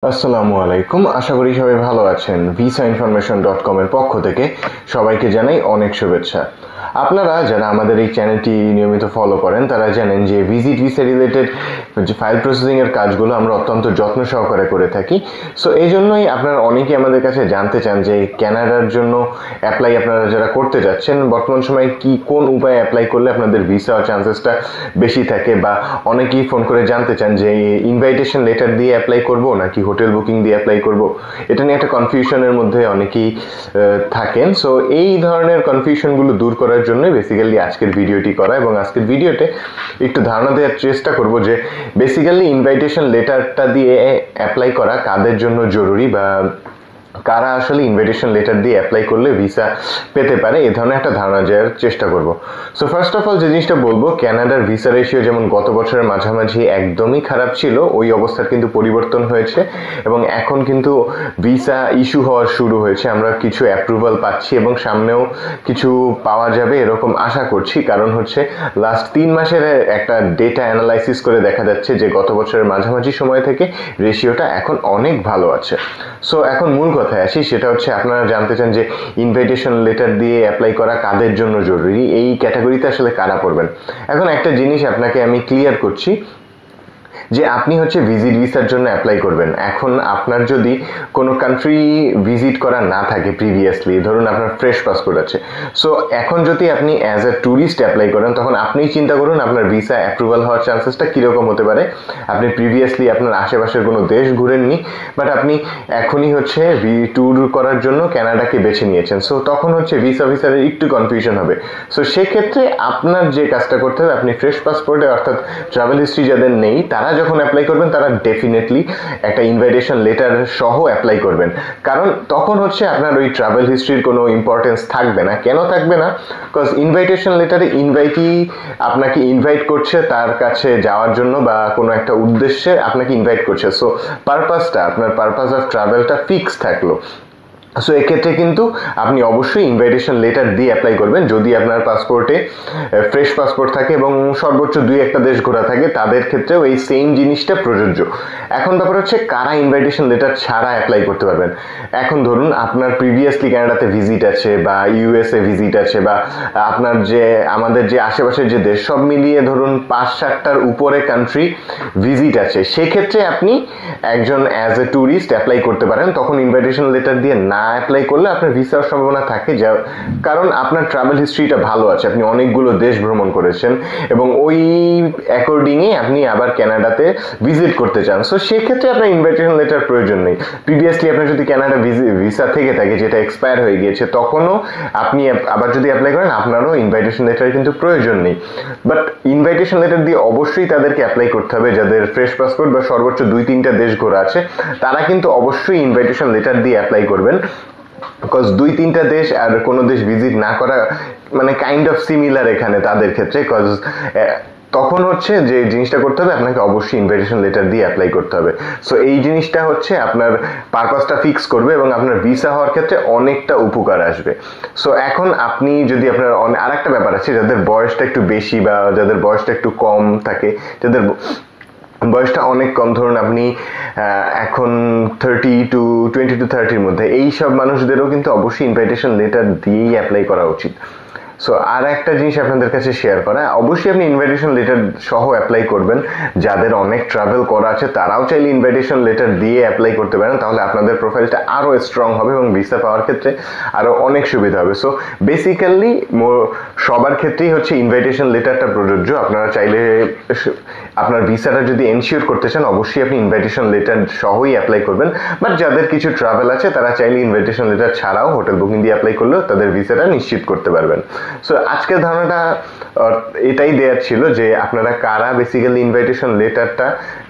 আসসালামু আলাইকুম, আশা করি সবাই ভালো আছেন। ভিসা ইনফরমেশন.com এর পক্ষ থেকে সবাইকে জানাই অনেক শুভেচ্ছা। আপনারা যারা আমাদের এই চ্যানেলটি নিয়মিত ফলো করেন তারা জানেন যে ভিজিট ভিসা রিলেটেড যে ফাইল প্রসেসিং এর কাজগুলো আমরা অত্যন্ত যত্ন সহকারে করে থাকি। সো এই জন্যই আপনারা অনেকেই আমাদের কাছে জানতে চান যে ক্যানাডার জন্য অ্যাপ্লাই আপনারা যারা করতে যাচ্ছেন বর্তমান সময়ে কোন উপায়ে অ্যাপ্লাই করলে আপনাদের ভিসা চান্সেসটা বেশি থাকে, বা অনেকেই ফোন করে জানতে চান যে ইনভাইটেশন লেটার দিয়ে অ্যাপ্লাই করব নাকি হোটেল বুকিং দিয়ে অ্যাপ্লাই করব। এটা নিয়ে একটা কনফিউশনের মধ্যে অনেকেই থাকেন। সো এই ধরনের কনফিউশনগুলো দূর করার জন্যই বেসিক্যালি আজকের ভিডিওটি করা, এবং আজকের ভিডিওতে একটু ধারণা দেওয়ার চেষ্টা করব যে বেসিক্যালি ইনভাইটেশন লেটারটা দিয়ে অ্যাপ্লাই করা কাদের জন্য জরুরি, বা কারা আসলে ইনভাইটেশন লেটার দিয়ে অ্যাপ্লাই করলে ভিসা পেতে পারে, এ ধরনের একটা ধারণা দেওয়ার চেষ্টা করব। সো ফার্স্ট অফ অল যে জিনিসটা বলবো, ক্যানাডার ভিসা রেশিও যেমন গত বছরের মাঝামাঝি একদমই খারাপ ছিল, ওই অবস্থার কিন্তু পরিবর্তন হয়েছে এবং এখন কিন্তু ভিসা ইস্যু হওয়া শুরু হয়েছে। আমরা কিছু অ্যাপ্রুভাল পাচ্ছি এবং সামনেও কিছু পাওয়া যাবে এরকম আশা করছি, কারণ হচ্ছে লাস্ট 3 মাসের একটা ডেটা অ্যানালাইসিস করে দেখা যাচ্ছে যে গত বছরের মাঝামাঝি সময় থেকে রেশিওটা এখন অনেক ভালো আছে। সো এখন মূল কথায় আসি, সেটা হচ্ছে আপনারা জানতে চান যে ইনভাইটেশন লেটার দিয়ে অ্যাপ্লাই করা কাদের জন্য জরুরি, এই ক্যাটাগরিতে আসলে কারা পড়বেন। এখন একটা জিনিস আপনাকে আমি ক্লিয়ার করছি যে আপনি হচ্ছে ভিজিট ভিসার জন্য অ্যাপ্লাই করবেন। এখন আপনার যদি কোনো কান্ট্রি ভিজিট করা না থাকে প্রিভিয়াসলি, ধরুন আপনার ফ্রেশ পাসপোর্ট আছে, সো এখন যদি আপনি অ্যাজ এ ট্যুরিস্ট অ্যাপ্লাই করেন তখন আপনিই চিন্তা করুন আপনার ভিসা অ্যাপ্রুভাল হওয়ার চান্সেসটা কীরকম হতে পারে। আপনি প্রিভিয়াসলি আপনার আশেপাশের কোনো দেশ ঘুরেননি, বাট আপনি এখনই হচ্ছে ট্যুর করার জন্য ক্যানাডাকে বেছে নিয়েছেন, সো তখন হচ্ছে ভিসা ভিসার একটু কনফিউশন হবে। সো সেক্ষেত্রে আপনার যে কাজটা করতে হবে, আপনি ফ্রেশ পাসপোর্টে অর্থাৎ ট্রাভেল হিস্ট্রি যাদের নেই তারা যখন অ্যাপ্লাই করবেন তারা ডেফিনেটলি একটা ইনভাইটেশন লেটার সহ অ্যাপ্লাই করবেন, কারণ তখন হচ্ছে আপনার ওই ট্রাভেল হিস্ট্রির কোনো ইম্পর্টেন্স থাকবে না। কেন থাকবে না? বিকজ ইনভাইটেশন লেটারে ইনভাইটি আপনাকে ইনভাইট করছে তার কাছে যাওয়ার জন্য, বা কোনো একটা উদ্দেশ্যে আপনাকে ইনভাইট করছে, সো পারপাসটা আপনার পারপাস অফ ট্রাভেলটা ফিক্স থাকলো। সো এক্ষেত্রে কিন্তু আপনি অবশ্যই ইনভাইটেশন লেটার দিয়ে অ্যাপ্লাই করবেন যদি আপনার পাসপোর্টে ফ্রেশ পাসপোর্ট থাকে এবং সর্বোচ্চ 2-1টা দেশ ঘোরা থাকে, তাদের ক্ষেত্রেও এই সেম জিনিসটা প্রযোজ্য। এখন ব্যাপার হচ্ছে কারা ইনভাইটেশন লেটার ছাড়া অ্যাপ্লাই করতে পারবেন। এখন ধরুন আপনার প্রিভিয়াসলি ক্যানাডাতে ভিজিট আছে, বা ইউএসএ ভিজিট আছে, বা আপনার যে আমাদের যে আশেপাশের যে দেশ সব মিলিয়ে ধরুন 5-7টার উপরে কান্ট্রি ভিজিট আছে, সেক্ষেত্রে আপনি একজন অ্যাজ এ ট্যুরিস্ট অ্যাপ্লাই করতে পারেন। তখন ইনভাইটেশন লেটার দিয়ে না অ্যাপ্লাই করলে আপনার ভিসার সম্ভাবনা থাকে, যা কারণ আপনার ট্রাভেল হিস্ট্রিটা ভালো আছে, আপনি অনেকগুলো দেশ ভ্রমণ করেছেন এবং ওই অ্যাকর্ডিংয়ে আপনি আবার ক্যানাডাতে ভিজিট করতে চান। সো সেক্ষেত্রে আপনার ইনভাইটেশন লেটার প্রয়োজন নেই। প্রিভিয়াসলি আপনার যদি ক্যানাডা ভিসা থেকে থাকে যেটা এক্সপায়ার হয়ে গিয়েছে, তখনও আপনি আবার যদি অ্যাপ্লাই করেন আপনারও ইনভাইটেশন লেটার কিন্তু প্রয়োজন নেই। বাট ইনভাইটেশন লেটার দিয়ে অবশ্যই তাদেরকে অ্যাপ্লাই করতে হবে যাদের ফ্রেশ পাসপোর্ট বা সর্বোচ্চ 2-3টা দেশ ঘোরা আছে, তারা কিন্তু অবশ্যই ইনভাইটেশন লেটার দিয়ে অ্যাপ্লাই করবেন। বিকজ 2-3টা দেশ আর কোনো দেশ ভিজিট না করা মানে কাইন্ড অফ সিমিলার এখানে তাদের ক্ষেত্রে। বিকজ তখন হচ্ছে যে জিনিসটা করতে হবে, আপনাকে অবশ্যই ইনভাইটেশন লেটার দিয়ে অ্যাপ্লাই করতে হবে। সো এই জিনিসটা হচ্ছে আপনার পারপাসটা ফিক্স করবে এবং আপনার ভিসা হওয়ার ক্ষেত্রে অনেকটা উপকার আসবে। সো এখন আপনি যদি আপনার আর একটা ব্যাপার আছে, যাদের বয়সটা একটু বেশি বা যাদের বয়সটা একটু কম থাকে, যাদের বয়সটা অনেক কম, ধরুন আপনি এখন 20-30-এর মধ্যে, এই সব মানুষদেরও কিন্তু অবশ্যই ইনভাইটেশন লেটার দিয়েই অ্যাপ্লাই করা উচিত। সো আর একটা জিনিস আপনাদের কাছে শেয়ার করা, অবশ্যই আপনি ইনভাইটেশন লেটার সহ অ্যাপ্লাই করবেন। যাদের অনেক ট্রাভেল করা আছে তারাও চাইলে ইনভাইটেশন লেটার দিয়ে অ্যাপ্লাই করতে পারেন, তাহলে আপনাদের প্রোফাইলটা আরও স্ট্রং হবে এবং ভিসা পাওয়ার ক্ষেত্রে আরও অনেক সুবিধা হবে। সো বেসিক্যালি সবার ক্ষেত্রেই হচ্ছে ইনভাইটেশন লেটারটা প্রযোজ্য। আপনারা চাইলে আপনার ভিসাটা যদি এনশিওর করতে চান অবশ্যই আপনি ইনভাইটেশন লেটার সহই অ্যাপ্লাই করবেন। বাট যাদের কিছু ট্রাভেল আছে তারা চাইলে ইনভাইটেশন লেটার ছাড়াও হোটেল বুকিং দিয়ে অ্যাপ্লাই করলেও তাদের ভিসাটা নিশ্চিত করতে পারবেন। সো আজকের ধারণাটা এটাই দেওয়ার ছিল যে আপনারা কারা বেসিক্যালি ইনভাইটেশন লেটারটা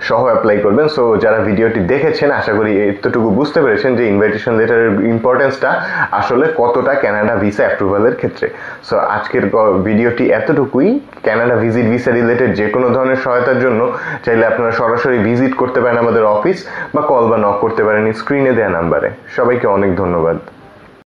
সহ অ্যাপ্লাই করবেন। সো যারা ভিডিওটি দেখেছেন আশা করি এতটুকু বুঝতে পেরেছেন যে ইনভাইটেশন লেটারের ইম্পর্টেন্সটা আসলে কতটা ক্যানাডা ভিসা অ্যাপ্রুভালের ক্ষেত্রে। সো আজকের ভিডিওটি এতটুকুই। ক্যানাডা ভিজিট ভিসা রিলেটেড যে কোনো ধরনের সহায়তার জন্য চাইলে আপনারা সরাসরি ভিজিট করতে পারেন আমাদের অফিস, বা কল বা নক করতে পারেন স্ক্রিনে দেওয়া নাম্বারে। সবাইকে অনেক ধন্যবাদ।